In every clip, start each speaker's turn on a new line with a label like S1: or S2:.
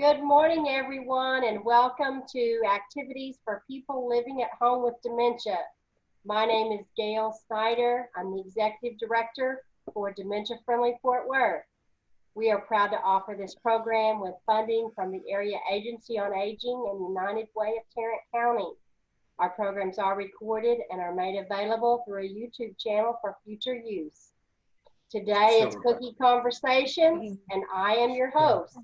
S1: Good morning, everyone, and welcome to Activities for People Living at Home with Dementia. My name is Gail Snyder. I'm the Executive Director for Dementia Friendly Fort Worth. We are proud to offer this program with funding from the Area Agency on Aging and United Way of Tarrant County. Our programs are recorded and are made available through a YouTube channel for future use. Today it's Cookie Conversations, and I am your host.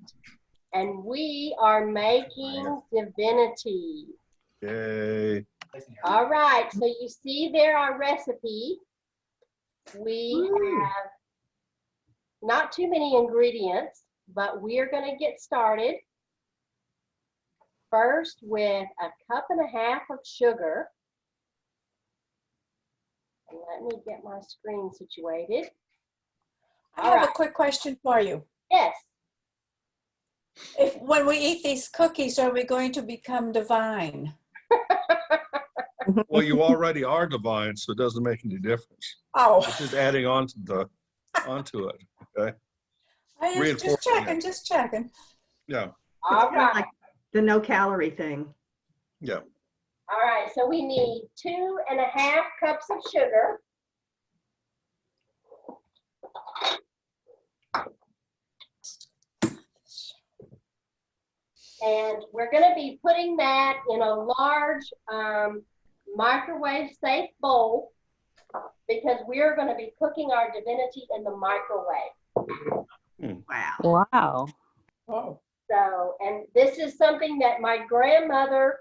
S1: And we are making Divinity.
S2: Yay.
S1: All right, so you see there our recipe. We have not too many ingredients, but we are going to get started first with 1.5 cups of sugar. And let me get my screen situated.
S3: I have a quick question for you.
S1: Yes.
S3: When we eat these cookies, are we going to become divine?
S2: Well, you already are divine, so it doesn't make any difference.
S3: Oh,
S2: It's just adding on to onto it. Okay.
S3: I was just checking.
S2: Yeah.
S1: All right.
S4: Like the no calorie thing.
S2: Yeah.
S1: All right, so we need 2.5 cups of sugar. And we're going to be putting that in a large microwave-safe bowl because we're going to be cooking our Divinity in the microwave.
S4: Wow.
S5: Wow.
S3: Oh,
S1: So, and this is something that my grandmother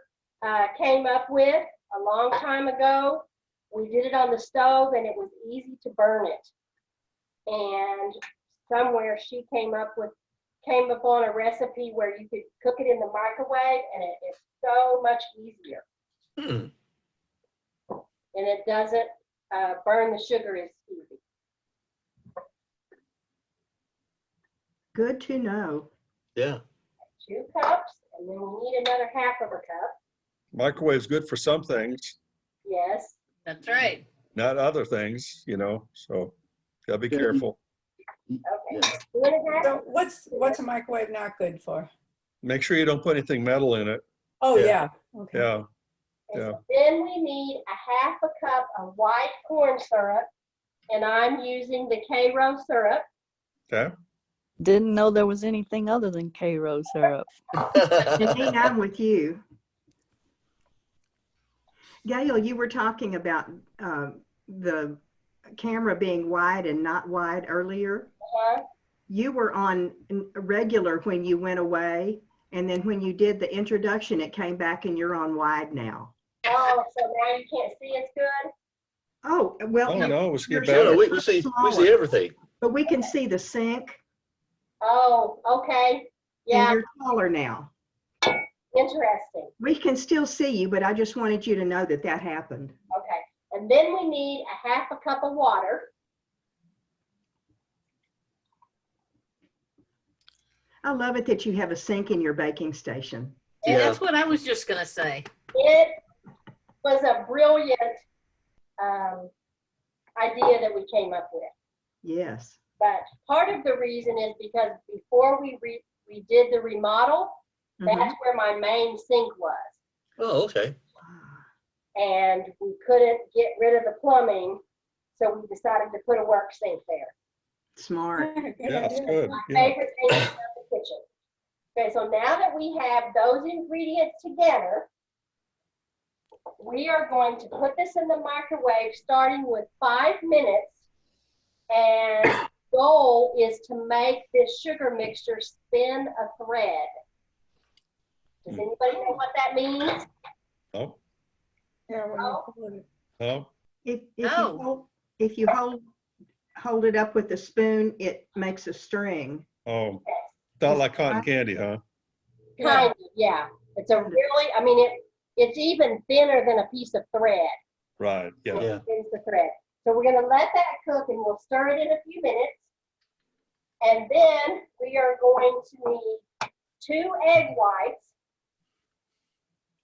S1: came up with a long time ago. We did it on the stove and it was easy to burn it. And somewhere she came upon a recipe where you could cook it in the microwave, and it is so much easier. And it doesn't burn the sugar as easy.
S4: Good to know.
S6: Yeah.
S1: 2 cups, and then we need another 1/2 cup.
S2: Microwave's good for some things,
S1: Yes.
S7: That's right.
S2: not other things, you know, so gotta be careful.
S1: Okay.
S6: Yeah.
S1: 2.5.
S3: so what's a microwave not good for?
S2: Make sure you don't put anything metal in it.
S3: Oh,
S6: Yeah.
S3: yeah. Okay.
S2: Yeah.
S1: And
S2: Yeah.
S1: so then we need 1/2 cup of white corn syrup, and I'm using the K-Ro syrup.
S2: Okay.
S5: Didn't know there was anything other than K-Ro syrup.
S4: Janine, I'm with you. Gail, you were talking about the camera being wide and not wide earlier. You were on regular when you went away, and then when you did the introduction, it came back and you're on wide now.
S1: Oh, so now you can't see as good?
S4: Oh, well,
S2: Oh, no, it's
S4: you're
S2: get
S6: No,
S2: better.
S6: we see everything.
S4: but we can see the sink,
S1: Oh, okay.
S4: and
S1: Yeah,
S4: you're taller now.
S1: interesting.
S4: We can still see you, but I just wanted you to know that that happened.
S1: Okay. And then we need 1/2 cup of water.
S4: I love it that you have a sink in your baking station.
S7: And
S6: Yeah.
S7: that's what I was just going to say.
S1: It was a brilliant idea that we came up with.
S4: Yes.
S1: But part of the reason is because before we did the remodel, that's where my main sink was.
S6: Oh, okay.
S1: And we couldn't get rid of the plumbing, so we decided to put a work sink there.
S4: Smart.
S2: Yeah, that's good.
S1: My
S2: Yeah.
S1: favorite thing is the kitchen. Okay, so now that we have those ingredients together, we are going to put this in the microwave starting with 5 minutes. And the goal is to make this sugar mixture spin a thread. Does anybody know what that means?
S2: Oh,
S3: Yeah, when
S1: Oh.
S3: you pull it.
S2: oh,
S4: If you hold it up with a spoon, it makes a string.
S2: oh. Not like cotton candy, huh?
S1: Kind of, yeah. It's a really, I mean, it's even thinner than a piece of thread.
S2: Right. Yeah.
S6: Yeah.
S1: It's the thread. So we're going to let that cook, and we'll stir it in a few minutes. And then we are going to need 2 egg whites,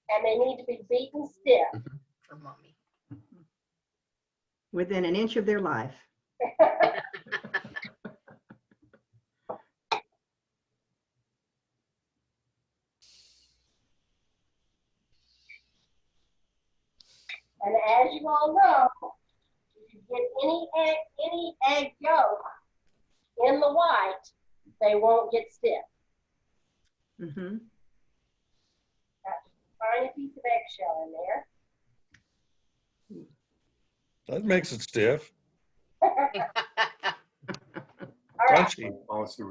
S1: and they need to be beaten stiff.
S7: For mommy.
S4: Within an inch of their life.
S1: And as you all know, if you get any egg yolk in the white, they won't get stiff.
S4: Mm-hmm.
S1: Got a tiny piece of eggshell in there.
S2: That makes it stiff,
S1: All right.
S2: crunchy.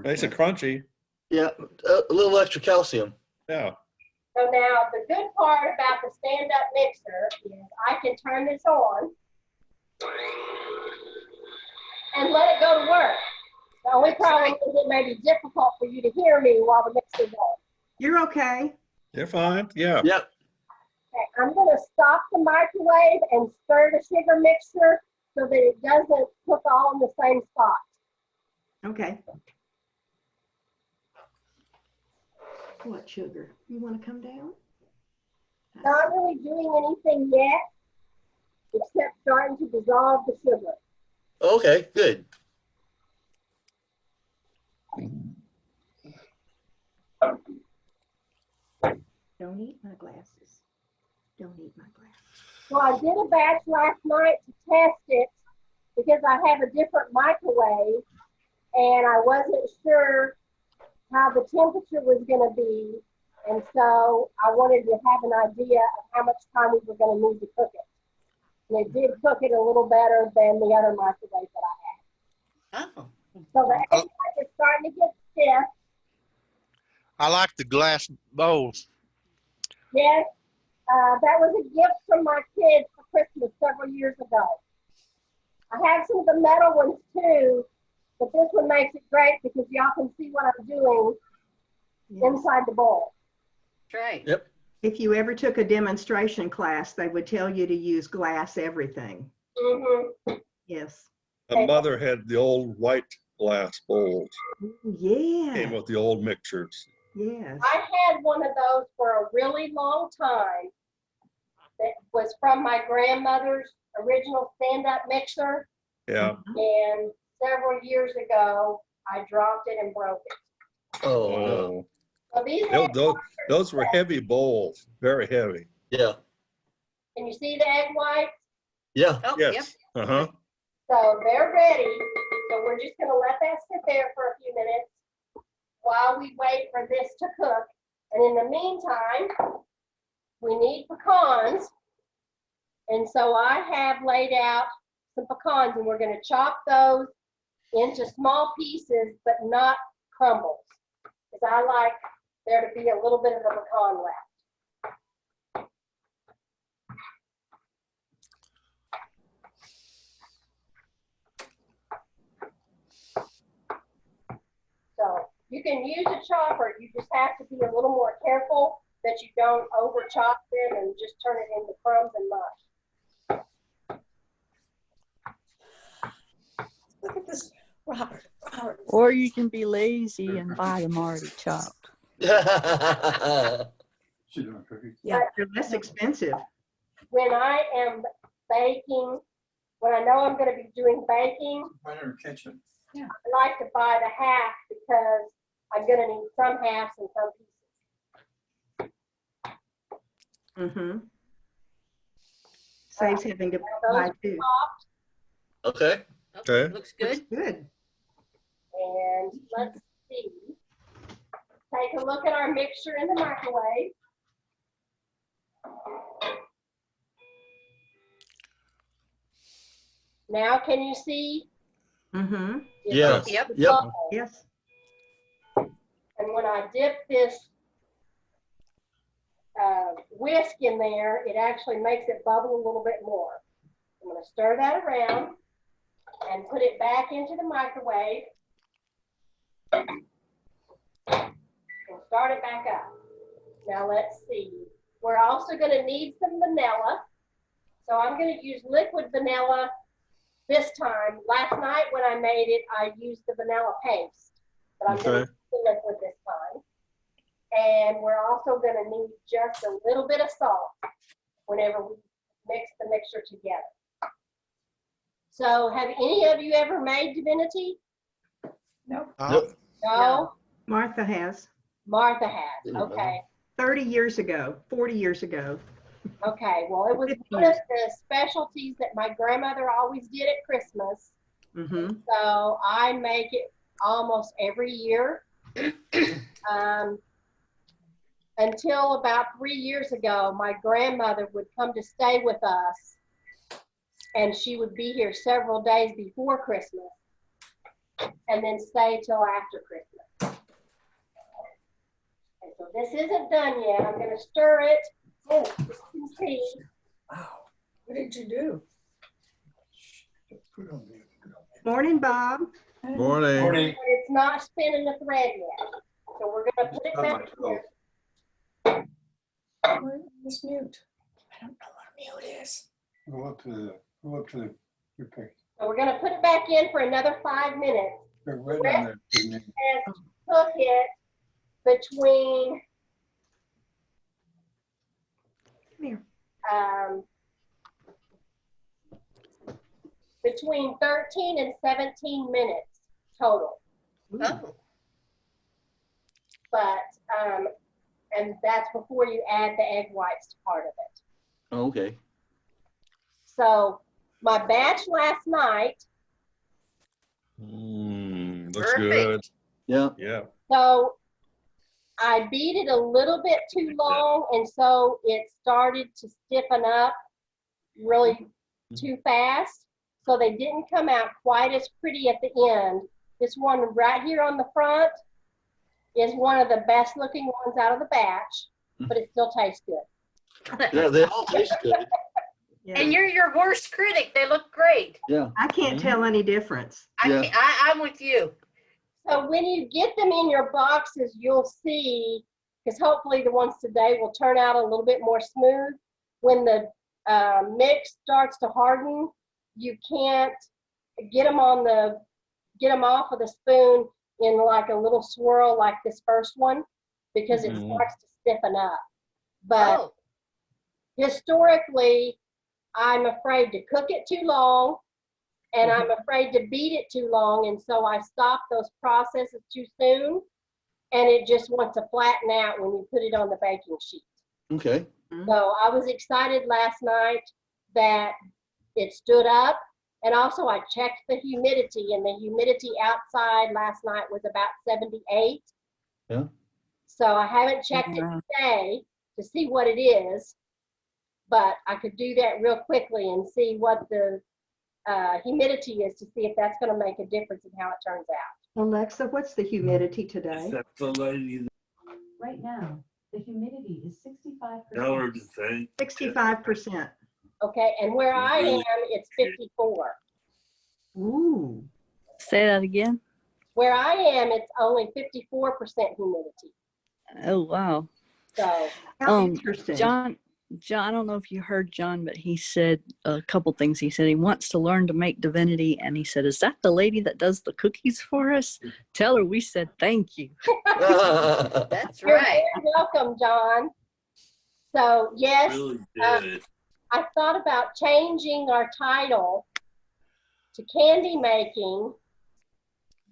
S2: Makes it crunchy.
S6: Yeah, a little extra calcium.
S2: Yeah.
S1: So now the good part about the stand-up mixer is I can turn this on and let it go to work. The only problem is it may be difficult for you to hear me while the mixer's on.
S4: You're okay.
S2: You're fine. Yeah.
S6: Yep.
S1: Okay, I'm going to stop the microwave and stir the sugar mixture so that it doesn't cook all in the same spot.
S4: Okay. What sugar? You want to come down?
S1: Not really doing anything yet, except starting to dissolve the sugar.
S6: Okay, good.
S4: Don't eat my glasses. Don't eat my glasses.
S1: So I did a batch last night to test it because I have a different microwave and I wasn't sure how the temperature was going to be. And so I wanted to have an idea of how much time we were going to need to cook it. And it did cook it a little better than the other microwave that I had.
S7: Oh.
S1: So the egg white is starting to get stiff.
S8: I like the glass bowls.
S1: Yes, that was a gift from my kids for Christmas several years ago. I have some of the metal ones too, but this one makes it great because y'all can see what I'm doing
S4: Yes.
S1: inside the bowl.
S7: That's right.
S6: Yep.
S4: If you ever took a demonstration class, they would tell you to use glass everything.
S1: Mm-hmm.
S4: Yes.
S2: My mother had the old white glass bowls.
S4: Ooh,
S2: Came
S4: yeah.
S2: with the old mixers.
S4: Yes.
S1: I had one of those for a really long time. That was from my grandmother's original stand-up mixer.
S2: Yeah.
S1: And several years ago, I dropped it and broke it.
S6: Oh, no.
S2: Oh,
S1: So these
S2: those,
S1: egg
S2: those,
S1: whites are
S2: those were
S1: stiff.
S2: heavy bowls, very heavy.
S6: Yeah.
S1: Can you see the egg whites?
S6: Yeah.
S7: Oh, yep.
S2: Yes. Uh-huh.
S1: So they're ready. So we're just gonna let that sit there for a few minutes while we wait for this to cook. And in the meantime, we need pecans. And so I have laid out some pecans and we're gonna chop those into small pieces, but not crumbles. Because I like there to be a little bit of a pecan left. So you can use a chopper, you just have to be a little more careful that you don't over chop them and just turn it into crumbs and mush.
S3: Look at this, Robert. Robert.
S5: Or you can be lazy and buy them already chopped.
S3: Yeah.
S4: They're less expensive.
S1: When I am baking, when I know I'm gonna be doing baking, I like to buy the half because I'm gonna need some halves and some pieces.
S4: Mm-hmm. Saves having to
S1: Now,
S4: buy
S1: those
S4: two.
S1: are popped,
S6: Okay.
S7: Okay.
S1: Oh,
S7: Looks
S4: Looks
S7: good.
S4: good.
S1: and let's see. Take a look at our mixture in the microwave. Now, can you see?
S4: Mm-hmm.
S1: It's
S6: Yeah.
S1: just
S7: Yep.
S1: the
S6: Yep.
S1: bubble.
S4: Yes.
S1: And when I dip this whisk in there, it actually makes it bubble a little bit more. I'm going to stir that around and put it back into the microwave and start it back up. Now let's see. We're also going to need some vanilla. So I'm going to use liquid vanilla this time. Last night when I made it, I used the vanilla paste, but I'm going to
S2: Okay.
S1: use the liquid this time. And we're also going to need just a little bit of salt whenever we mix the mixture together. So have any of you ever made Divinity?
S3: Nope.
S6: Nope.
S1: No?
S4: Martha has.
S1: Martha has, okay.
S4: 30 years ago, 40 years ago.
S1: Okay, well, it was one of the specialties that my grandmother always did at Christmas.
S4: Mm-hmm.
S1: So I make it almost every year. Until about 3 years ago, my grandmother would come to stay with us, and she would be here several days before Christmas and then stay till after Christmas. And so this isn't done yet. I'm going to stir it. Oh, you can see.
S3: Wow. What did you do?
S4: Morning, Bob.
S2: Morning.
S1: But it's not spinning the thread yet. So we're going to put it back here.
S3: Let's mute. I don't know what mute is.
S9: Go up to your pick.
S1: So we're going to put it back in for another 5 minutes.
S9: They're right on there.
S1: And cook it between between 13 and 17 minutes total.
S7: Oh,
S1: But and that's before you add the egg whites to part of it.
S6: Oh, okay.
S1: So my batch last night,
S2: Looks
S7: Perfect.
S2: good.
S6: Yeah.
S2: Yeah.
S1: so I beat it a little bit too long, and so it started to stiffen up really too fast. So they didn't come out quite as pretty at the end. This one right here on the front is one of the best looking ones out of the batch, but it still tastes good.
S6: Yeah, they all taste good.
S4: Yeah.
S7: and you're your worst critic. They look great.
S6: Yeah.
S4: I can't tell any difference.
S6: Yeah.
S7: I'm with you.
S1: So when you get them in your boxes, you'll see, because hopefully the ones today will turn out a little bit more smooth. When the mix starts to harden, you can't get them off of the spoon in like a little swirl like this first one, because it starts to stiffen up. But
S7: Oh,
S1: historically, I'm afraid to cook it too long, and I'm afraid to beat it too long, and so I stop those processes too soon, and it just wants to flatten out when you put it on the baking sheet.
S6: Okay.
S1: So I was excited last night that it stood up, and also I checked the humidity, and the humidity outside last night was about 78.
S6: Yeah.
S1: So I haven't checked it today to see what it is, but I could do that real quickly and see what the humidity is to see if that's going to make a difference in how it turns out.
S4: Alexa, what's the humidity today?
S10: Right now, the humidity is 65%.
S9: Tell her to say.
S4: 65%.
S1: Okay, and where I am, it's 54.
S4: Ooh.
S5: Say that again.
S1: Where I am, it's only 54% humidity.
S5: Oh, wow.
S1: So
S4: How interesting.
S5: John, I don't know if you heard John, but he said a couple things. He said he wants to learn to make Divinity, and he said, "Is that the lady that does the cookies for us? Tell her we said thank you."
S7: that's
S1: you're
S7: right.
S1: very welcome, John. So yes,
S9: Really good.
S1: I thought about changing our title to Candy Making,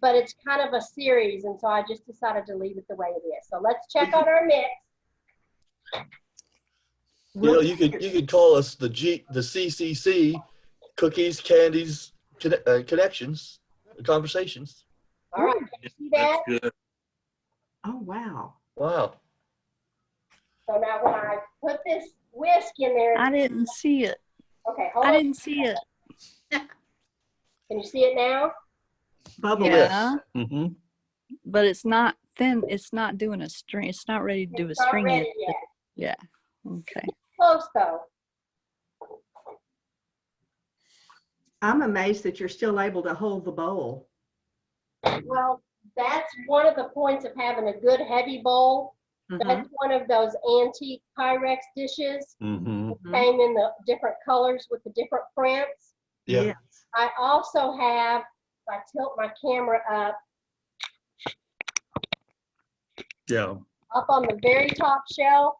S1: but it's kind of a series, and so I just decided to leave it the way it is. So let's check on our mix.
S6: You know, you could call us the CCC, cookies, candies, connections, conversations.
S1: All right, can you see that?
S9: That's good.
S4: Oh, wow.
S6: Wow.
S1: So now when I put this whisk in there,
S5: I didn't see it.
S1: okay, hold
S5: I
S1: on.
S5: didn't see it.
S1: Can you see it now?
S4: Bubble.
S5: Yeah,
S6: Mm-hmm.
S5: but it's not thin. It's not doing a string. It's not ready to do a
S1: It's not
S5: string
S1: ready
S5: yet.
S1: yet.
S5: Yeah. Okay.
S1: Close though.
S4: I'm amazed that you're still able to hold the bowl.
S1: Well, that's one of the points of having a good heavy bowl.
S4: Mhm.
S1: That's one of those antique Pyrex dishes.
S6: Mm-hmm.
S1: Came in the different colors with the different prints.
S6: Yeah.
S4: Yes.
S1: I also have, if I tilt my camera
S2: Yeah.
S1: up on the very top shelf,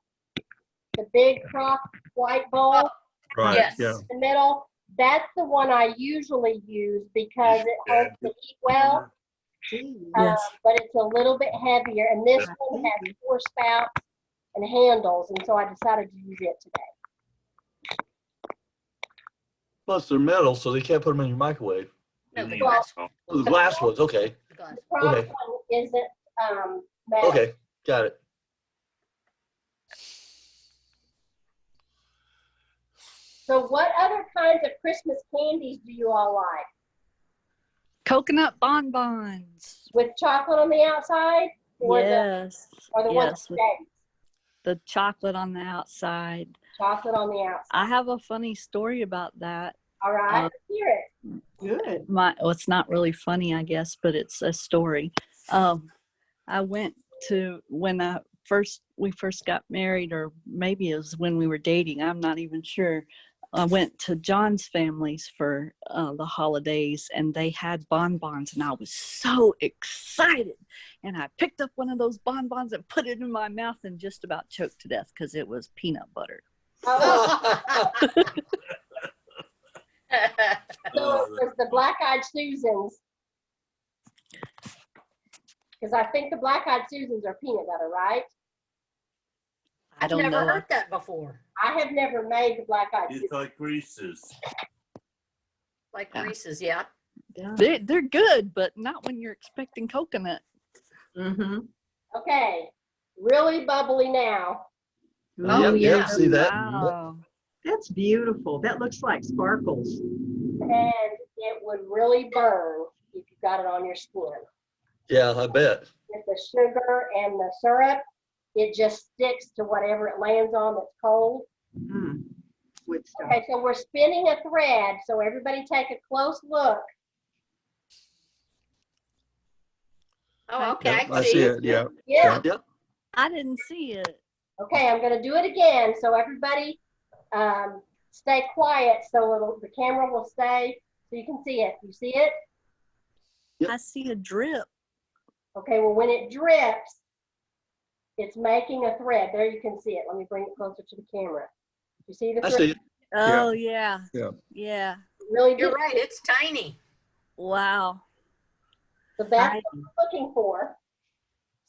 S1: the big crock white bowl
S2: Right.
S7: Yes.
S2: Yeah.
S1: in the middle, that's the one I usually use because it holds the heat well,
S5: Yes.
S1: but it's a little bit heavier. And this one has 4 spouts and handles, and so I decided to use it today.
S6: Plus they're metal, so they can't put them in your microwave.
S7: No, the
S1: Well-
S7: glass.
S6: Oh, the glass ones, okay.
S7: The glass.
S1: The prop
S6: Okay.
S1: one isn't, metal.
S6: Okay, got it.
S1: So what other kinds of Christmas candies do you all like?
S5: Coconut bonbons.
S1: With chocolate on the outside? Or
S5: Yes.
S1: or the ones
S5: Yes,
S1: with
S5: with
S1: dates?
S5: the chocolate on the outside.
S1: Chocolate on the outside.
S5: I have a funny story about that.
S1: All right, let's hear it.
S4: Good.
S5: Well, it's not really funny, I guess, but it's a story. I went to when we first got married, or maybe it was when we were dating. I'm not even sure. I went to John's family's for the holidays, and they had bonbons, and I was so excited. And I picked up one of those bonbons and put it in my mouth and just about choked to death because it was peanut butter.
S1: Oh, so it was the Black-Eyed Susans. Because I think the Black-Eyed Susans are peanut butter, right?
S5: I
S7: I've
S5: don't
S7: never
S5: know.
S7: heard that before.
S1: I have never made the Black-Eyed
S9: It's
S1: Susans.
S9: like Reese's.
S7: Like
S5: Yeah.
S7: Reese's, yeah.
S5: They're good, but not when you're expecting coconut.
S4: Mm-hmm.
S1: Okay, really bubbly now.
S7: Oh, yeah.
S6: See that?
S5: Wow.
S4: That's beautiful. That looks like sparkles.
S1: And it would really burn if you got it on your skin.
S6: Yeah, I bet.
S1: With the sugar and the syrup, it just sticks to whatever it lands on that's cold.
S4: Mm. Good stuff.
S1: Okay, so we're spinning a thread, so everybody take a close look.
S7: Oh, okay.
S2: Yep,
S7: I see it.
S2: Yeah.
S1: Yeah.
S6: Yep.
S5: I didn't see it.
S1: Okay, I'm gonna do it again, so everybody stay quiet so the camera will stay so you can see it. You see it?
S6: Yep.
S5: I see a drip.
S1: Okay, well, when it drips, it's making a thread. There you can see it. Let me bring it closer to the camera. You see the
S6: I
S1: thread?
S6: see it.
S5: Oh, yeah.
S2: Yeah.
S5: Yeah.
S1: Really
S7: You're
S1: good.
S7: right. It's tiny.
S5: Wow.
S1: So that's what we're looking for.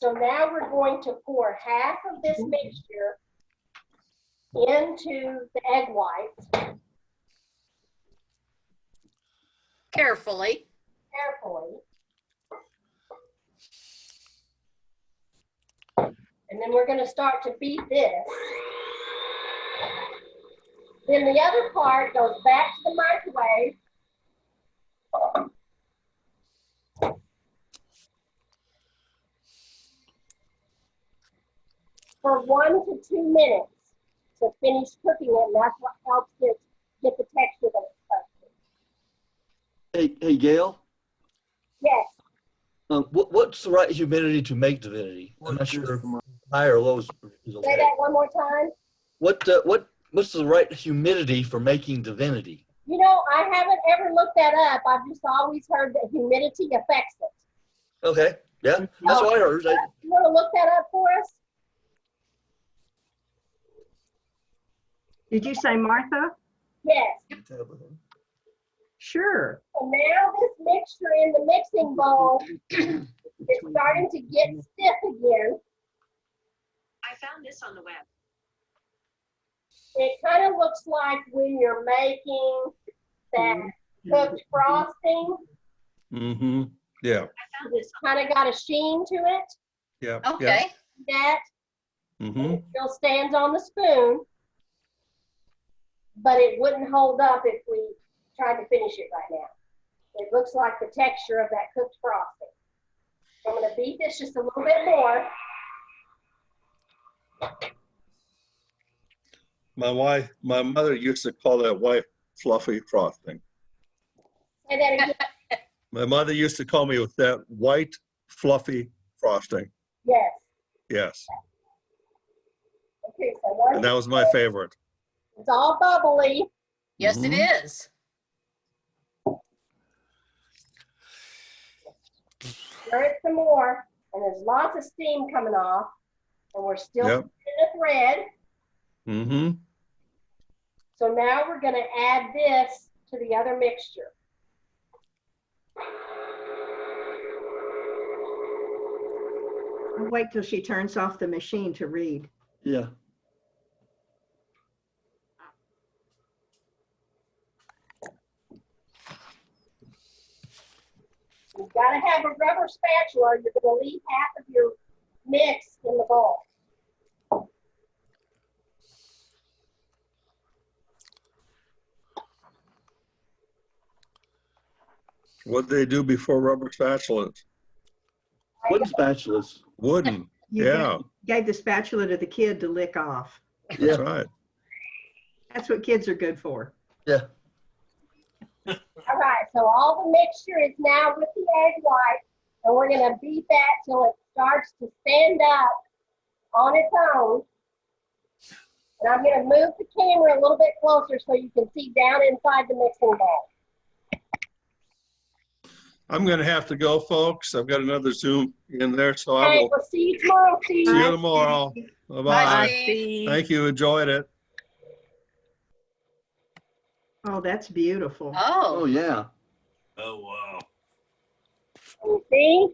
S1: So now we're going to pour half of this mixture into the egg whites
S7: Carefully.
S1: carefully. And then we're going to start to beat this. Then the other part goes back to the microwave. For 1 to 2 minutes to finish cooking it, and that's what helps it get the texture that it's supposed to.
S6: Hey, Gail.
S1: Yes.
S6: What's the right humidity to make divinity? I'm not sure. High or low is
S1: Say
S6: okay.
S1: that one more time.
S6: What's the right humidity for making divinity?
S1: You know, I haven't ever looked that up. I've just always heard that humidity affects it.
S6: Okay. Yeah, that's what I heard.
S1: You want to look that up for us?
S4: Did you say Martha?
S1: Yes.
S4: Sure.
S1: So now this mixture in the mixing bowl is starting to get stiff again.
S10: I found this on the web.
S1: It kind of looks like when you're making that cooked frosting.
S2: Mm-hmm. Yeah.
S1: It's kind of got a sheen to it.
S2: Yeah.
S7: Okay.
S1: That
S2: Mm-hmm.
S1: it still stands on the spoon, but it wouldn't hold up if we tried to finish it right now. It looks like the texture of that cooked frosting. So I'm going to beat this just a little bit more.
S2: My mother used to call that white fluffy frosting.
S1: Say that again.
S2: My mother used to call me with that white fluffy frosting.
S1: Yes.
S2: Yes.
S1: Okay, so once
S2: And that was my favorite.
S1: it's all bubbly.
S7: Yes, it is.
S1: Stir it some more, and there's lots of steam coming off, and we're still
S2: Yep.
S1: in a thread.
S2: Mm-hmm.
S1: So now we're going to add this to the other mixture.
S4: I'll wait till she turns off the machine to read.
S1: You've got to have a rubber spatula or you're going to leave half of your mix in the bowl.
S2: What did they do before rubber spatulas?
S6: Wooden spatulas.
S2: Wooden.
S4: You
S2: Yeah,
S4: gave the spatula to the kid to lick off.
S2: that's
S6: Yeah.
S2: right.
S4: That's what kids are good for.
S6: Yeah.
S1: All right, so all the mixture is now with the egg white, and we're going to beat that till it starts to stand up on its own. And I'm going to move the camera a little bit closer so you can see down inside the mixing bowl.
S2: I'm going to have to go, folks. I've got another Zoom in there, so I
S1: Okay,
S2: will
S1: we'll see you tomorrow, Steve.
S2: see you tomorrow.
S7: Bye,
S2: Bye-bye.
S7: Steve.
S2: Thank you. Enjoyed it.
S4: Oh, that's beautiful.
S6: Oh,
S7: Oh,
S6: yeah.
S9: Oh, wow.
S1: Can you see?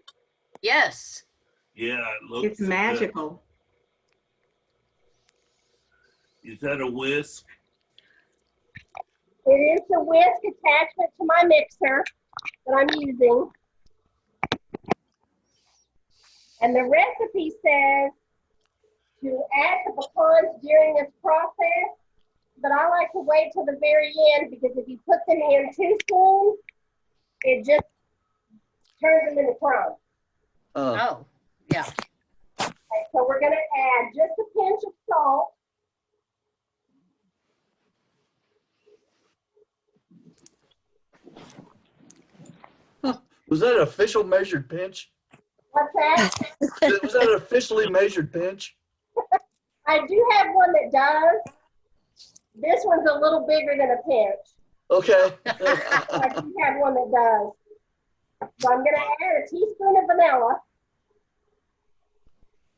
S7: yes.
S9: Yeah, it looks
S4: It's magical.
S9: good. Is that a whisk?
S1: It is the whisk attachment to my mixer that I'm using. And the recipe says to add the pecans during this process, but I like to wait till the very end because if you put them in too soon, it just turns them into crumbs.
S7: Oh, yeah.
S1: Okay, so we're gonna add just a pinch of salt.
S6: Was that an official measured pinch?
S1: What's that?
S6: Was that an officially measured pinch?
S1: I do have one that does. This one's a little bigger than a pinch.
S6: Okay.
S1: I do have one that does. So I'm gonna add a teaspoon of vanilla.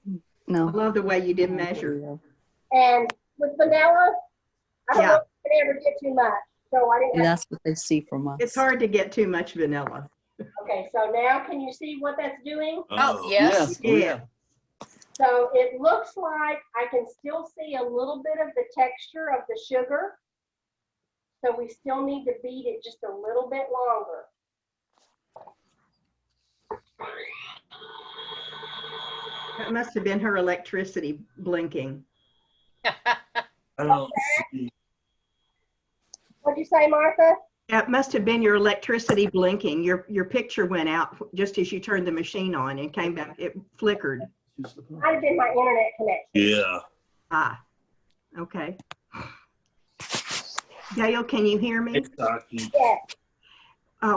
S4: I
S5: No.
S4: love the way you did measure.
S1: And with vanilla, I don't
S4: Yeah.
S1: know if you can ever get too much. So I didn't
S5: Yeah,
S1: have,
S5: that's what they see from us.
S4: It's hard to get too much vanilla.
S1: okay, so now can you see what that's doing?
S7: Oh,
S6: Yeah.
S7: yes.
S6: Oh, yeah.
S1: So it looks like I can still see a little bit of the texture of the sugar. So we still need to beat it just a little bit longer.
S4: That must have been her electricity blinking.
S9: I don't see.
S1: What'd you say, Martha?
S4: That must have been your electricity blinking. Your picture went out just as you turned the machine on and came back. It flickered.
S1: Might have been my internet connection.
S9: Yeah.
S4: Ah, okay. Gail, can you hear me?
S9: Kentucky.
S1: Yes.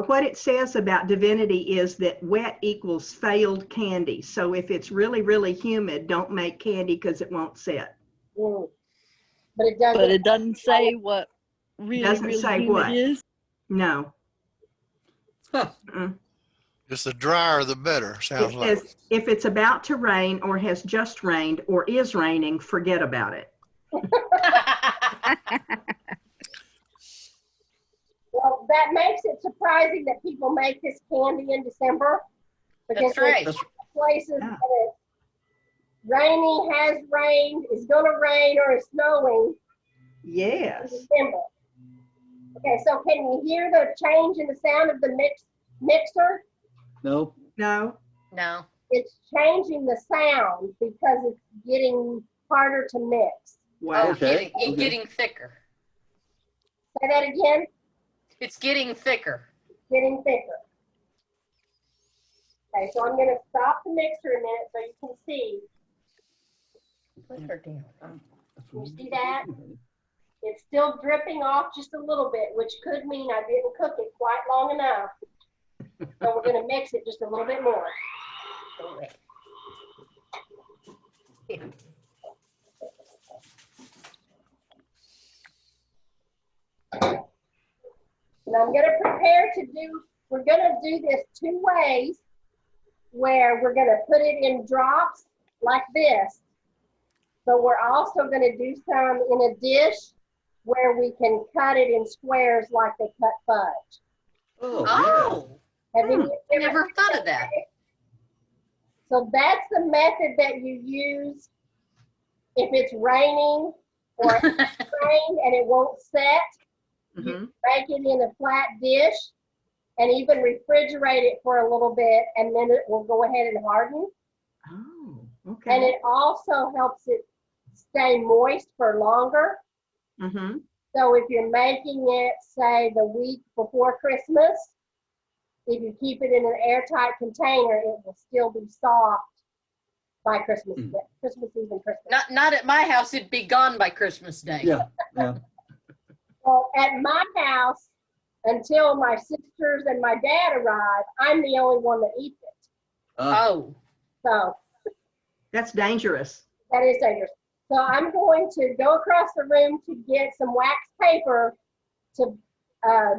S4: What it says about Divinity is that wet equals failed candy. So if it's really, really humid, don't make candy because it won't set.
S1: Mm. But it doesn't.
S5: But it doesn't say what really,
S4: Doesn't
S5: really
S4: say
S5: humid
S4: what.
S5: is.
S4: No.
S6: Huh.
S4: Mm-mm.
S8: Just the drier, the better, sounds
S4: It
S8: like.
S4: says if it's about to rain or has just rained or is raining, forget about it.
S1: Well, that makes it surprising that people make this candy in December. Because
S7: That's right.
S1: there's places
S4: Yeah.
S1: that it's rainy, has rained, is gonna rain, or is snowing in
S4: Yes.
S1: December. Okay, so can you hear the change in the sound of the mixer?
S6: No.
S4: No.
S7: No.
S1: It's changing the sound because it's getting harder to mix.
S4: Wow.
S7: Oh,
S6: Okay,
S7: getting,
S6: okay.
S7: getting thicker.
S1: Say that again,
S7: It's getting thicker.
S1: getting thicker. Okay, so I'm gonna stop the mixer a minute so you can see.
S7: Put her down.
S1: You see that? It's still dripping off just a little bit, which could mean I didn't cook it quite long enough. So we're gonna mix it just a little bit more. And I'm gonna prepare to do, we're gonna do this two ways, where we're gonna put it in drops like this. But we're also gonna do some in a dish where we can cut it in squares like they cut fudge.
S6: Oh,
S7: Oh,
S1: Have you
S7: I never thought of that.
S1: So that's the method that you use if it's raining or it's rained and it won't set.
S4: Mhm.
S1: Bake it in a flat dish and even refrigerate it for a little bit, and then it will go ahead and harden.
S4: Oh,
S1: And
S4: okay.
S1: it also helps it stay moist for longer.
S4: Mm-hmm.
S1: So if you're making it, say, the week before Christmas, if you keep it in an airtight container, it will still be soft by Christmas Eve and Christmas.
S7: Not at my house. It'd be gone by Christmas Day.
S6: Yeah, yeah.
S1: Well, at my house, until my sisters and my dad arrive, I'm the only one that eats it.
S7: Oh.
S1: So
S4: That's dangerous.
S1: that is dangerous. So I'm going to go across the room to get some wax paper to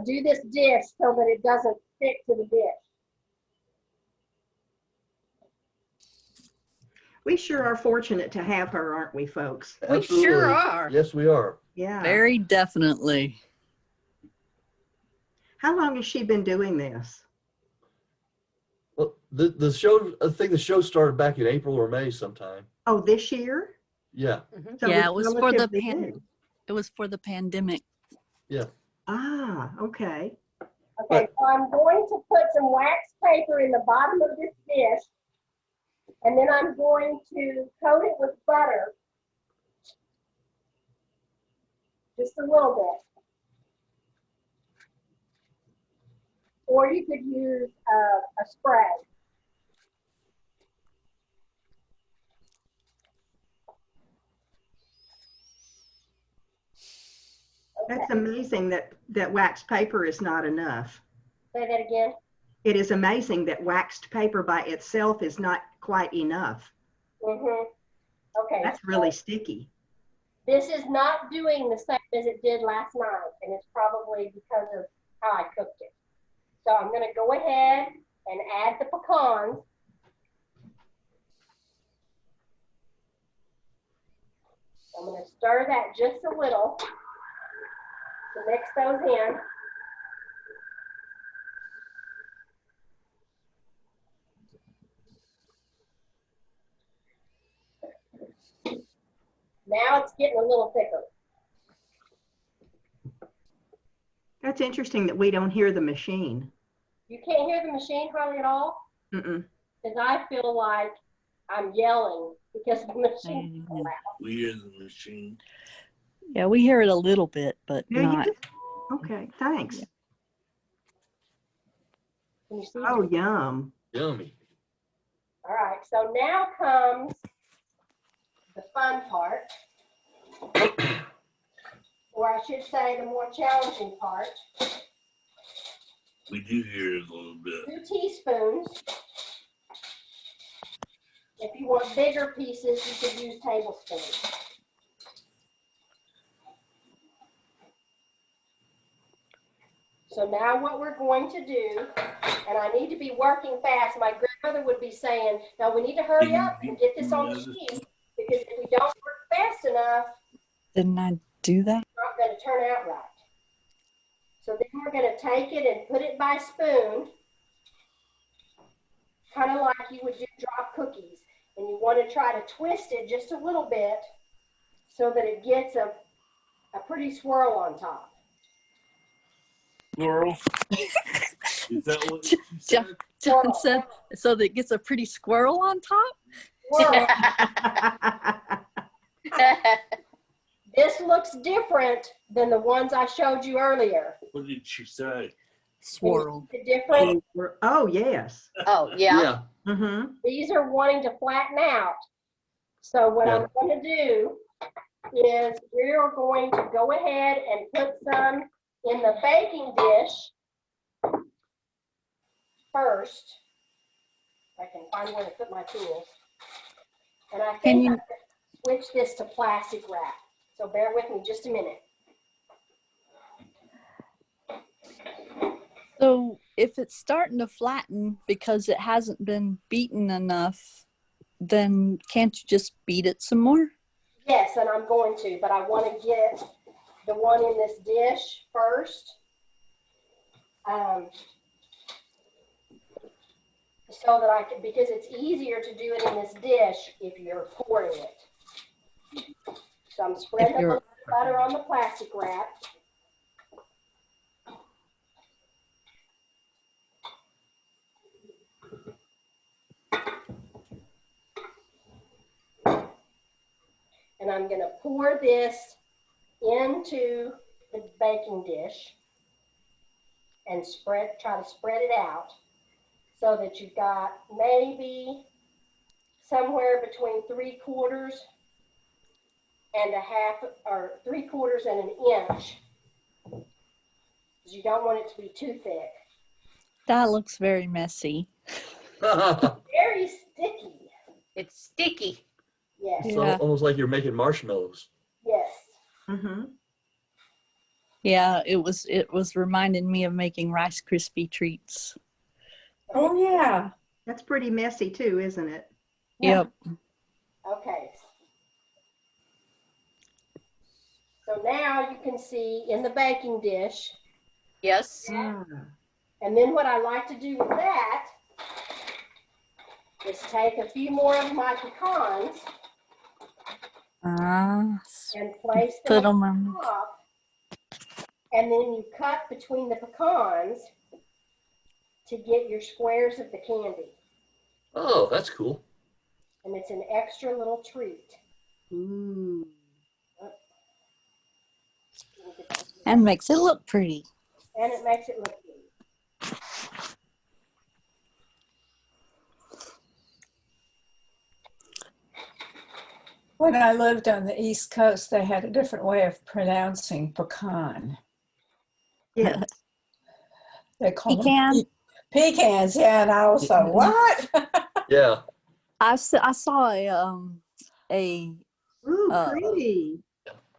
S1: do this dish so that it doesn't stick to the dish.
S4: We sure are fortunate to have her, aren't we, folks?
S7: We sure are.
S6: Yes, we are.
S4: Yeah.
S5: Very definitely.
S4: How long has she been doing this?
S6: Well, the show, I think the show started back in April or May sometime.
S4: Oh, this year?
S6: Yeah.
S4: So
S5: Yeah,
S4: it's
S5: it was for the
S4: relatively new.
S5: it was for the pandemic.
S6: Yeah.
S4: Ah, okay.
S1: Okay, so I'm going to put some wax paper in the bottom of this dish, and then I'm going to coat it with butter. Just a little bit. Or you could use a spray.
S4: That's amazing that waxed paper is not enough.
S1: Say that again.
S4: It is amazing that waxed paper by itself is not quite enough.
S1: Mm-hmm. Okay.
S4: That's really sticky.
S1: This is not doing the same as it did last night, and it's probably because of how I cooked it. So I'm going to go ahead and add the pecans. I'm going to stir that just a little to mix those in. Now it's getting a little thicker.
S4: That's interesting that we don't hear the machine.
S1: You can't hear the machine hardly at all?
S4: Mm-mm.
S1: Because I feel like I'm yelling because the machine is so loud.
S9: We hear the machine.
S5: Yeah, we hear it a little bit, but
S4: Yeah, you
S5: not.
S4: do? Okay, thanks.
S5: Yeah.
S1: Can you see?
S4: Oh, yum.
S6: Yummy.
S1: All right, so now comes the fun part, or I should say the more challenging part.
S9: We do hear it a little bit.
S1: 2 teaspoons. If you want bigger pieces, you could use tablespoons. So now what we're going to do, and I need to be working fast. My grandmother would be saying, now we need to hurry up and get this on the sheet, because if we don't work fast enough,
S5: Didn't I do that?
S1: it's not going to turn out right. So then we're going to take it and put it by spoon, kind of like you would do drop cookies. And you want to try to twist it just a little bit so that it gets a pretty swirl on top.
S9: Squirrel. Is that what you said?
S5: John said, so that it gets a pretty squirrel on top?
S1: Swirl. This looks different than the ones I showed you earlier.
S9: What did she say?
S5: Swirl.
S1: The difference,
S4: Oh, yes.
S7: Oh, yeah.
S6: Yeah.
S4: Mm-hmm.
S1: these are wanting to flatten out. So what I'm going to do is we're going to go ahead and put some in the baking dish first. If I can find where to put my tools. And I think I can switch this to plastic wrap. So bear with me just a minute.
S5: So if it's starting to flatten because it hasn't been beaten enough, then can't you just beat it some more?
S1: Yes, and I'm going to, but I want to get the one in this dish first. So that I can, because it's easier to do it in this dish if you're pouring it. So I'm spreading a little butter on the plastic wrap. And I'm going to pour this into the baking dish and try to spread it out so that you've got maybe somewhere between 3/4 and a half, or 3/4 and an inch. Because you don't want it to be too thick.
S5: That looks very messy.
S1: Very sticky.
S7: It's sticky.
S1: Yes.
S6: It's
S5: Yeah.
S6: almost like you're making marshmallows.
S1: Yes.
S4: Mm-hmm.
S5: Yeah, it was reminding me of making Rice Krispie treats.
S3: Oh, yeah.
S4: That's pretty messy too, isn't it?
S5: Yep.
S1: Okay. So now you can see in the baking dish.
S7: Yes.
S4: Ah.
S1: And then what I like to do with that is take a few more of my pecans and place
S5: Put
S1: them
S5: them
S1: on
S5: on.
S1: top. And then you cut between the pecans to get your squares of the candy.
S6: Oh, that's cool.
S1: And it's an extra little treat.
S4: Ooh.
S5: And makes it look pretty.
S1: And it makes it look good.
S3: When I lived on the East Coast, they had a different way of pronouncing pecan.
S4: Yes.
S3: They call
S5: Pecan?
S3: them pecans. Yeah, and I was like, what?
S6: Yeah.
S5: I saw a
S4: Ooh, pretty.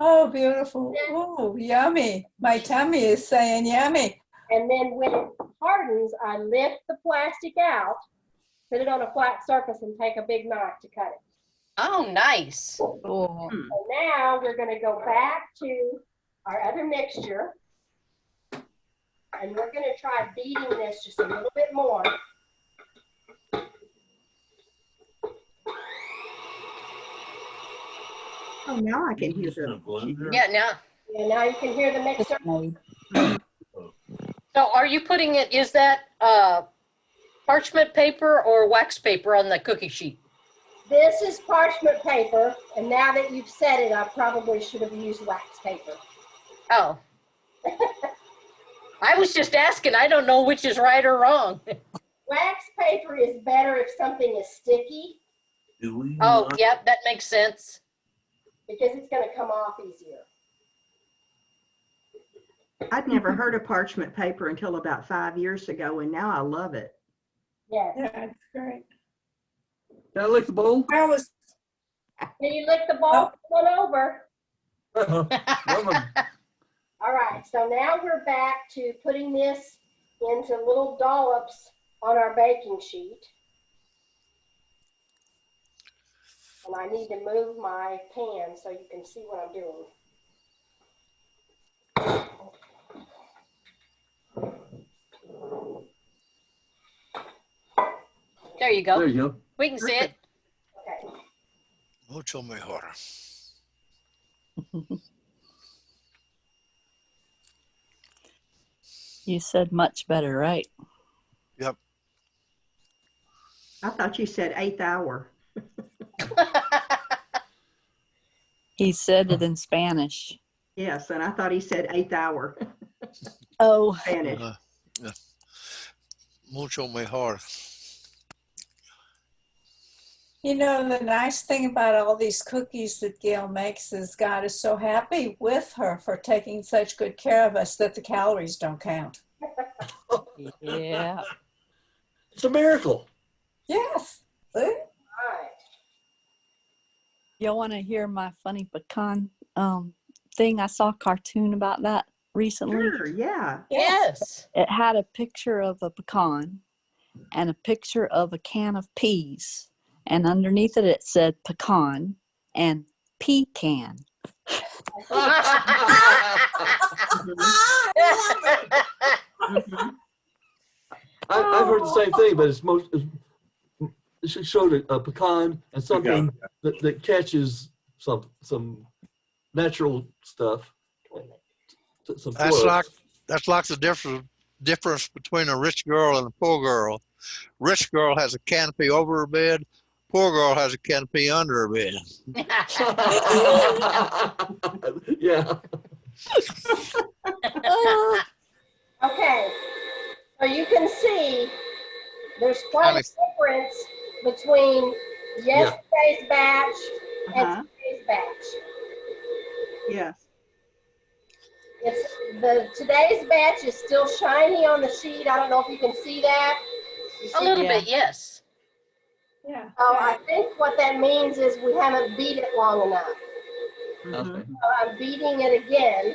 S3: Oh, beautiful. Oh, yummy. My tummy is saying yummy.
S1: And then when it hardens, I lift the plastic out, put it on a flat surface, and take a big knife to cut it.
S7: Oh, nice.
S5: oh,
S1: So now we're going to go back to our other mixture. And we're going to try beating this just a little bit more.
S4: Oh, now I can hear the.
S7: Yeah, now.
S1: And now you can hear the mixer.
S7: So are you putting it, is that parchment paper or wax paper on the cookie sheet?
S1: This is parchment paper, and now that you've said it, I probably should have used wax paper.
S7: Oh. I was just asking. I don't know which is right or wrong.
S1: Wax paper is better if something is sticky
S7: Oh, yep, that makes sense.
S1: because it's going to come off easier.
S4: I'd never heard of parchment paper until about 5 years ago, and now I love it.
S1: Yes.
S3: Yeah, it's great.
S6: Can I lick the bowl?
S3: I was,
S1: Can you lick the bowl one over?
S6: Uh-huh.
S1: All right, so now we're back to putting this into little dollops on our baking sheet. And I need to move my pan so you can see what I'm doing.
S7: There you go.
S6: There you go.
S7: We can see it.
S1: Okay.
S8: Mucho mejor.
S5: you said much better, right?
S8: Yep.
S4: I thought you said 8th hour.
S5: He said it in Spanish.
S4: Yes, and I thought he said 8th hour.
S5: Oh,
S4: Spanish.
S8: Yeah. Mucho mejor.
S3: you know, the nice thing about all these cookies that Gail makes is God is so happy with her for taking such good care of us that the calories don't count.
S5: yeah.
S6: It's a miracle.
S3: Yes. See?
S1: All right.
S5: Y'all want to hear my funny pecan thing? I saw a cartoon about that recently.
S4: Sure, yeah.
S7: Yes.
S5: It had a picture of a pecan and a picture of a can of peas. And underneath it, it said pecan and pecan.
S4: Mhm.
S6: I've heard the same thing, but it should show a pecan and something that catches some natural stuff. Some
S8: That's like the difference between a rich girl and a poor girl. Rich girl has a canopy over her bed. poor girl has a can of pee under her bed.
S6: Yeah.
S1: Okay, so you can see there's quite a difference between yesterday's batch and today's batch.
S4: Yes.
S1: Today's batch is still shiny on the sheet. I don't know if you can see that. You
S7: A
S1: see
S7: little
S5: Yeah.
S7: bit, yes.
S3: Yeah.
S1: Oh, I think what that means is we haven't beat it long enough.
S6: Okay.
S1: So I'm beating it again.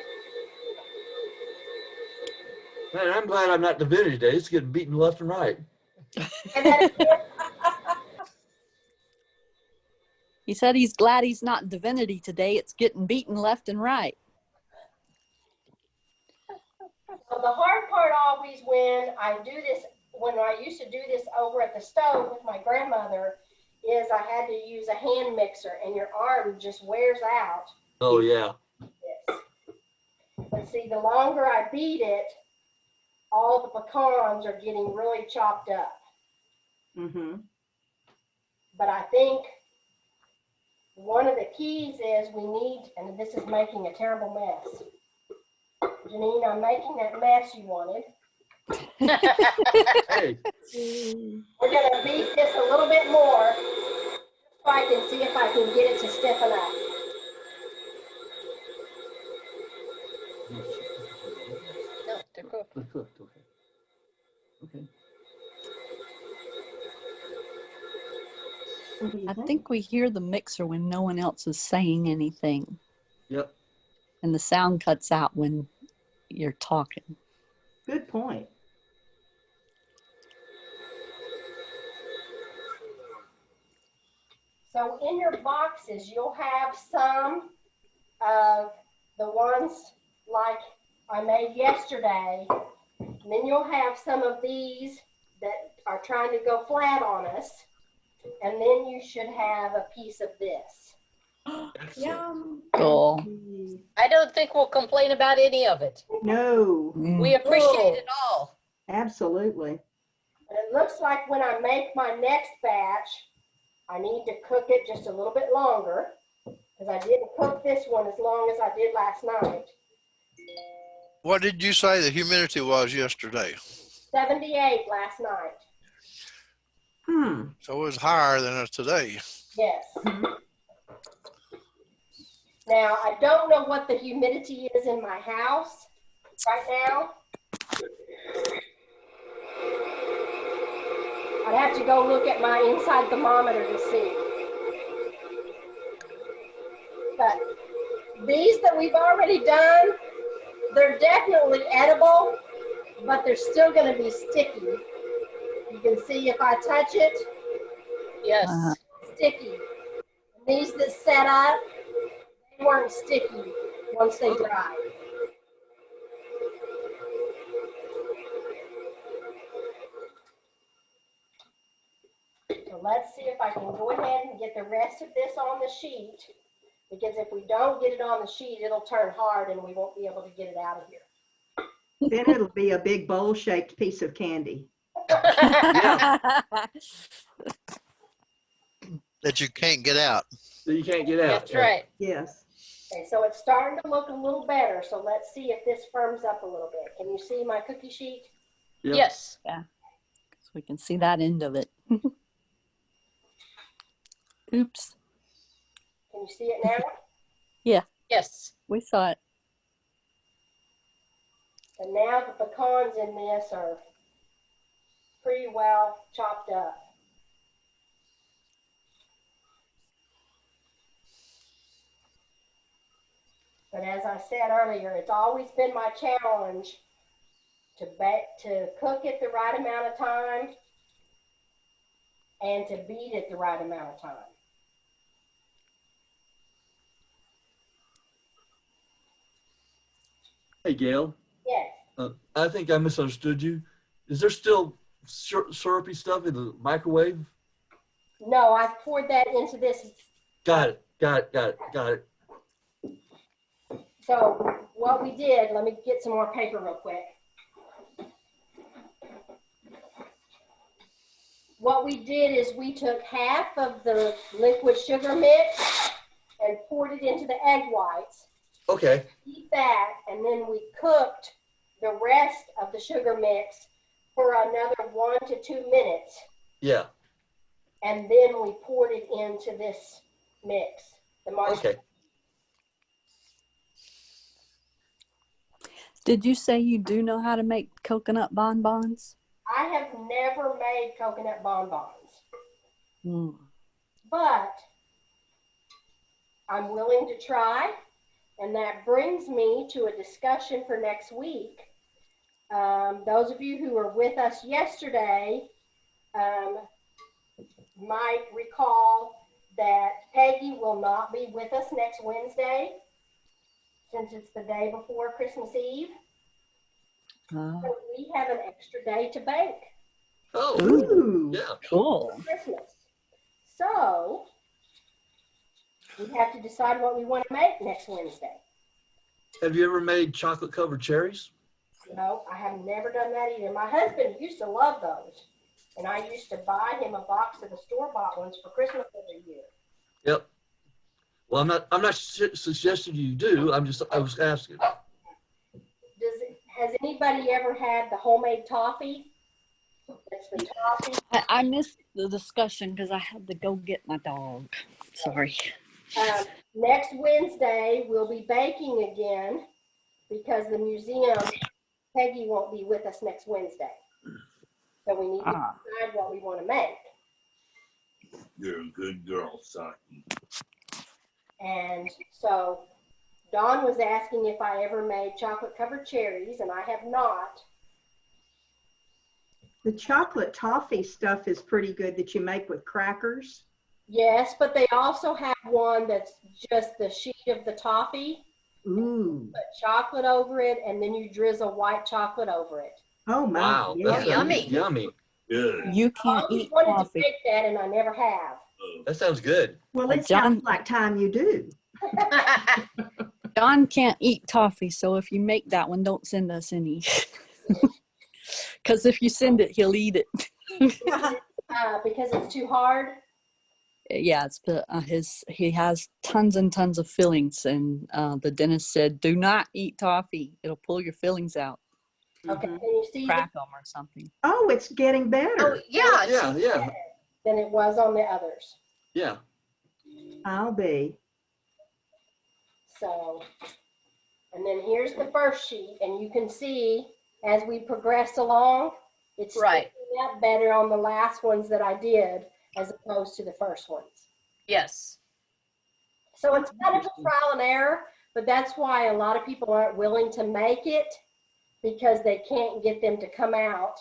S6: Man, I'm glad I'm not Divinity Day. It's getting beaten left and right.
S1: And then
S5: He said he's glad he's not Divinity today. It's getting beaten left and right.
S1: so the hard part always when I used to do this over at the stove with my grandmother is I had to use a hand mixer and your arm just wears out.
S6: Oh, yeah.
S1: But see, the longer I beat it, all the pecans are getting really chopped up.
S4: Mm-hmm.
S1: But I think one of the keys is we need, and this is making a terrible mess. Janine, I'm making that mess you wanted.
S6: Hey.
S1: We're going to beat this a little bit more so I can see if I can get it to stiffen up.
S7: No, they're cooked.
S6: They're cooked, okay. Okay.
S4: What do you
S5: I
S4: think?
S5: think we hear the mixer when no one else is saying anything.
S6: Yep.
S5: And the sound cuts out when you're talking.
S4: Good point.
S1: So in your boxes, you'll have some of the ones like I made yesterday. And then you'll have some of these that are trying to go flat on us. And then you should have a piece of this.
S3: Yum.
S5: Cool.
S7: I don't think we'll complain about any of it.
S4: No,
S7: We appreciate it all.
S4: absolutely.
S1: And it looks like when I make my next batch, I need to cook it just a little bit longer because I didn't cook this one as long as I did last night.
S8: What did you say the humidity was yesterday?
S1: 78 last night.
S8: So it was higher than it today.
S1: Yes. Now, I don't know what the humidity is in my house right now. I'd have to go look at my inside thermometer to see. But these that we've already done, they're definitely edible, but they're still going to be sticky. You can see if I touch it,
S7: Yes.
S1: sticky. These that set up, they weren't sticky once they dried. So let's see if I can go ahead and get the rest of this on the sheet, because if we don't get it on the sheet, it'll turn hard and we won't be able to get it out of here.
S4: Then it'll be a big bowl-shaped piece of candy.
S8: That you can't get out.
S6: So you can't get out.
S7: That's right.
S4: Yes.
S1: Okay, so it's starting to look a little better. So let's see if this firms up a little bit. Can you see my cookie sheet?
S6: Yep.
S7: Yes.
S5: Yeah. So we can see that end of it. Oops.
S1: Can you see it now?
S7: Yes.
S5: We saw it.
S1: And now the pecans in this are pretty well chopped up. But as I said earlier, it's always been my challenge to cook it the right amount of time and to beat it the right amount of time.
S6: Hey, Gail.
S1: Yes.
S6: I think I misunderstood you. Is there still syrupy stuff in the microwave?
S1: No, I poured that into this.
S6: Got it.
S1: So what we did, let me get some more paper real quick. what we did is we took half of the liquid sugar mix and poured it into the egg whites.
S6: Okay.
S1: Eat that, and then we cooked the rest of the sugar mix for another 1 to 2 minutes.
S6: Yeah.
S1: And then we poured it into this mix. The marshmallow.
S6: Okay.
S5: Did you say you do know how to make coconut bonbons?
S1: I have never made coconut bonbons, but I'm willing to try. And that brings me to a discussion for next week. Those of you who were with us yesterday might recall that Peggy will not be with us next Wednesday, since it's the day before Christmas Eve. So we have an extra day to bake.
S6: Oh,
S4: Ooh.
S6: yeah.
S5: Cool.
S1: Christmas. So we have to decide what we want to make next Wednesday.
S6: Have you ever made chocolate covered cherries?
S1: No, I have never done that either. My husband used to love those, and I used to buy him a box of the store-bought ones for Christmas every year.
S6: Yep. Well, I'm not suggesting you do. I was asking.
S1: Has anybody ever had the homemade toffee? It's the toffee.
S5: I missed the discussion because I had to go get my dog. Sorry.
S1: Next Wednesday, we'll be baking again because the museum, Peggy won't be with us next Wednesday. So we need to decide what we want to make.
S9: You're a good girl, Saki.
S1: And so Dawn was asking if I ever made chocolate covered cherries, and I have not.
S4: The chocolate toffee stuff is pretty good that you make with crackers.
S1: Yes, but they also have one that's just the sheet of the toffee.
S4: Ooh.
S1: Put chocolate over it, and then you drizzle white chocolate over it.
S4: Oh my.
S6: Wow.
S4: Yeah.
S6: That sounds yummy.
S9: Good.
S5: You
S1: I
S5: can't
S1: always
S5: eat
S1: wanted to
S5: coffee.
S1: make that, and I never have.
S6: That sounds good.
S4: Well, it
S5: John-
S4: sounds like time you do.
S5: John can't eat toffee, so if you make that one, don't send us any. Because if you send it, he'll eat it.
S1: Because it's too hard.
S5: Yeah, he has tons and tons of fillings, and the dentist said, "Do not eat toffee; it'll pull your fillings out.
S1: Okay, can you see
S5: Crack them or something."
S4: Oh, it's getting better.
S7: Oh, yeah.
S6: Yeah.
S1: than it was on the others?
S6: Yeah.
S4: I'll be.
S1: So, and then here's the first sheet, and you can see as we progress along, it's
S7: Right.
S1: sticking up better on the last ones that I did as opposed to the first ones.
S7: Yes.
S1: So it's kind of a trial and error, but that's why a lot of people aren't willing to make it, because they can't get them to come out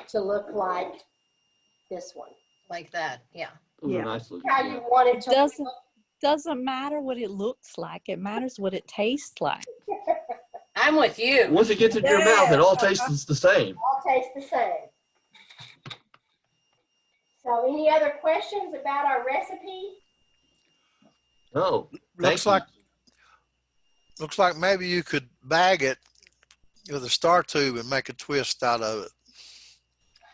S1: to look like this one.
S7: Like that. Yeah.
S6: Those
S4: Yeah.
S6: are nice looking.
S1: How you want it to
S5: Doesn't matter what it looks like. It matters what it tastes like.
S7: I'm with you.
S6: Once it gets into your mouth, it all tastes the same.
S1: all taste the same. So any other questions about our recipe?
S6: Oh,
S8: Looks like maybe you could bag it with a star tube and make a twist out of it.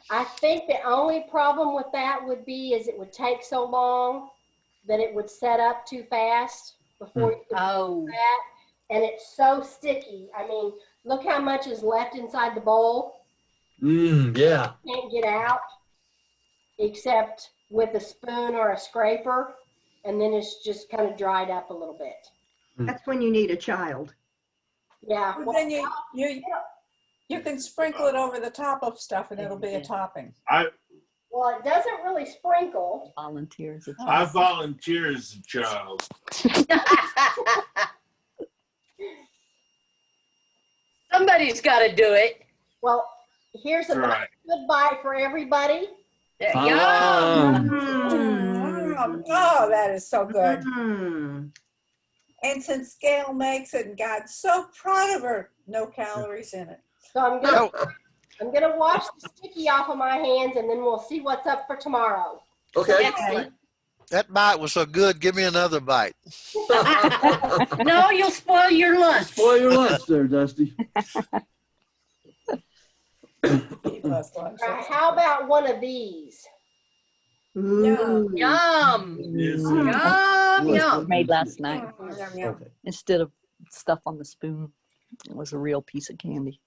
S1: I think the only problem with that would be is it would take so long that it would set up too fast before you could
S7: Oh.
S1: do that. And it's so sticky. I mean, look how much is left inside the bowl.
S6: Yeah.
S1: Can't get out except with a spoon or a scraper. And then it's just kind of dried up a little bit.
S4: That's when you need a child.
S1: Yeah.
S3: And then you can sprinkle it over the top of stuff and it'll be a topping.
S1: Well, it doesn't really sprinkle.
S5: Volunteers.
S9: I volunteer as a child.
S7: Somebody's got to do it.
S1: Well, here's a
S9: Right.
S1: good bite for everybody.
S7: Yum.
S3: Oh, that is so good.
S4: Mm.
S3: And since Gail makes it and God's so proud of her, no calories in it.
S1: So I'm gonna wash the sticky off of my hands, and then we'll see what's up for tomorrow.
S6: Okay.
S7: Excellent.
S8: That bite was so good. Give me another bite.
S7: No, you'll spoil your lunch.
S6: Spoil your lunch there, Dusty.
S1: All right, how about one of these?
S4: Ooh.
S7: Yum. Yum, yum.
S5: Made last night
S6: Okay.
S5: instead of stuff on the spoon. It was a real piece of candy.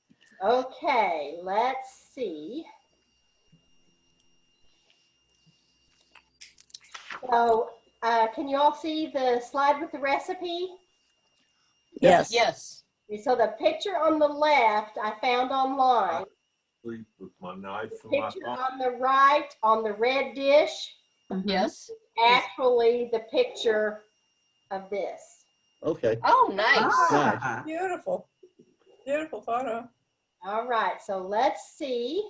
S1: Okay, let's see. So, can you all see the slide with the recipe?
S5: Yes.
S7: Yes.
S1: So the picture on the left I found online.
S9: Sleep with my knife
S1: The
S9: in my
S1: picture
S9: pocket.
S1: on the right on the red dish,
S7: Yes.
S1: actually the picture of this.
S6: Okay.
S7: Oh, nice.
S4: Ah.
S3: Beautiful. Beautiful photo.
S1: All right, so let's see.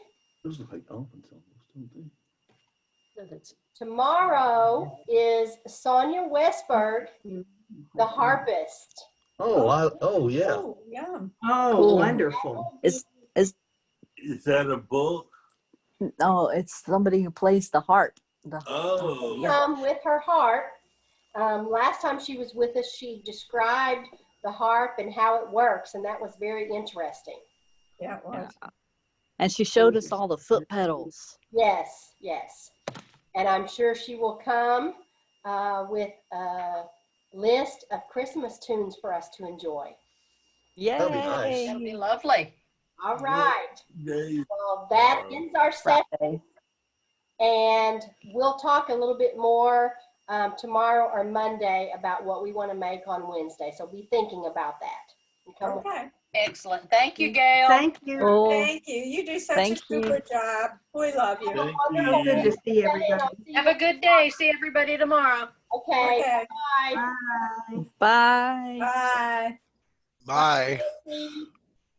S6: Those look like almonds almost, don't they?
S1: Tomorrow is Sonia Westberg, the harpist.
S6: Oh yeah.
S3: Oh, yum.
S4: Oh,
S5: Cool.
S4: wonderful.
S5: Is
S9: Is that a book?
S5: no, it's somebody who plays the harp.
S9: Oh.
S5: Yeah.
S1: With her harp. Last time she was with us, she described the harp and how it works, and that was very interesting.
S3: Yeah, it was.
S5: And she showed us all the foot pedals.
S1: Yes, yes. And I'm sure she will come with a list of Christmas tunes for us to enjoy.
S6: That'd be nice.
S7: That'll be lovely.
S1: All right.
S9: They
S1: Well, that ends our session,
S5: Friday.
S1: and we'll talk a little bit more tomorrow or Monday about what we want to make on Wednesday. So be thinking about that. And come with-
S3: Okay.
S7: Excellent. Thank you, Gail.
S4: Thank you.
S5: Oh,
S3: Thank you. You do such a
S5: Thank you.
S3: super job. We love you.
S9: Thank
S1: Wonderful
S4: Good to
S9: you.
S4: see everybody.
S7: Have a good day. See everybody tomorrow.
S1: Okay.
S3: Okay.
S1: Bye.
S4: Bye.
S5: bye.
S3: Bye.
S8: Bye.
S1: Bye.